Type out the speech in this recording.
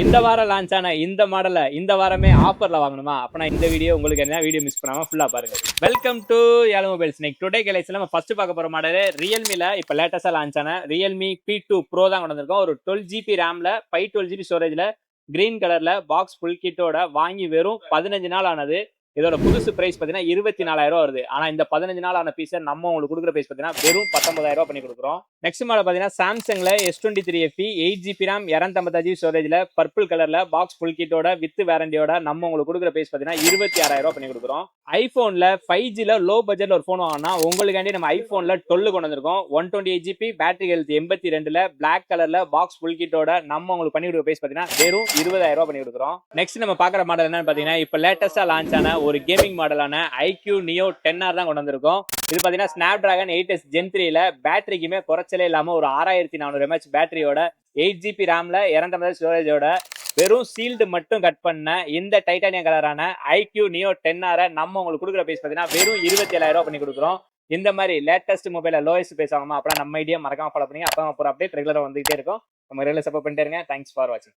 இந்த வாரம் லான்ச் ஆன இந்த மாடலை இந்த வாரமே ஆஃபர்ல வாங்கணுமா? அப்பனா இந்த வீடியோ உங்களுக்கு என்ன, வீடியோ மிஸ் பண்ணாம ஃபுல்லா பாருங்க. வெல்கம் டு ஏலோ மொபைல்ஸ். இன்னைக்கு டுடே கலெக்ஷன்ல நம்ம ஃபர்ஸ்ட் பார்க்க போற மாடல் ரியல்மில இப்ப லேட்டஸ்டா லான்ச் ஆன ரியல்மி P2 Pro தான் கொண்டு வந்திருக்கோம். ஒரு 12GB ரேம்ல 512GB ஸ்டோரேஜ்ல கிரீன் கலர்ல பாக்ஸ் ஃபுல் கிட்டோட வாங்கி வெறும் 15 நாள் ஆனது. இதோட புதுசு பிரைஸ் பார்த்தீங்கன்னா 24,000 வருது. ஆனா இந்த 15 நாள் ஆன பீஸை நம்ம உங்களுக்கு கொடுக்குற பிரைஸ் பார்த்தீங்கன்னா வெறும் 19,000 பண்ணி கொடுக்குறோம். நெக்ஸ்ட் மாடல் பார்த்தீங்கன்னா சாம்சங்ல S23 FE 8GB RAM 256GB ஸ்டோரேஜ்ல பர்பிள் கலர்ல பாக்ஸ் ஃபுல் கிட்டோட வித் வாரண்டியோட நம்ம உங்களுக்கு கொடுக்குற பிரைஸ் பார்த்தீங்கன்னா 26,000 பண்ணி கொடுக்குறோம். ஐபோன்ல 5Gல லோ பட்ஜெட்ல ஒரு போன் வாங்கினா உங்களுக்காண்டி நம்ம ஐபோன்ல 12 கொண்டு வந்திருக்கோம். 128GB பேட்டரி ஹெல்த் 82ல பிளாக் கலர்ல பாக்ஸ் ஃபுல் கிட்டோட நம்ம உங்களுக்கு பண்ணி கொடுக்குற பிரைஸ் பார்த்தீங்கன்னா வெறும் 20,000 பண்ணி கொடுக்குறோம். நெக்ஸ்ட் நம்ம பார்க்குற மாடல் என்னன்னு பார்த்தீங்கன்னா இப்போ லேட்டஸ்டா லான்ச் ஆன ஒரு கேமிங் மாடலான IQ Neo 10R தான் கொண்டு வந்திருக்கோம். இது பார்த்தீங்கன்னா ஸ்னாப்டிராகன் 8S Gen 3ல பேட்டரிக்குமே குறைச்சலே இல்லாம ஒரு 6400 mAh பேட்டரியோட 8GB ரேம்ல 256 ஸ்டோரேஜோட வெறும் சீல்டு மட்டும் கட் பண்ண இந்த டைட்டானியம் கலரான IQ Neo 10R நம்ம உங்களுக்கு கொடுக்குற பிரைஸ் பார்த்தீங்கன்னா வெறும் 27,000 பண்ணி கொடுக்குறோம். இந்த மாதிரி லேட்டஸ்ட் மொபைல லோயஸ்ட் பிரைஸ் ஆகுமா? அப்பலாம் நம்ம ஐடியா மறக்காம ஃபாலோ பண்ணி அப்போ அப்புறம் அப்டேட் ரெகுலரா வந்துகிட்டே இருக்கும். நம்ம ரெகுலர் சப்போர்ட் பண்ணிட்டே இருங்க. தேங்க்ஸ் ஃபார் வாட்சிங்.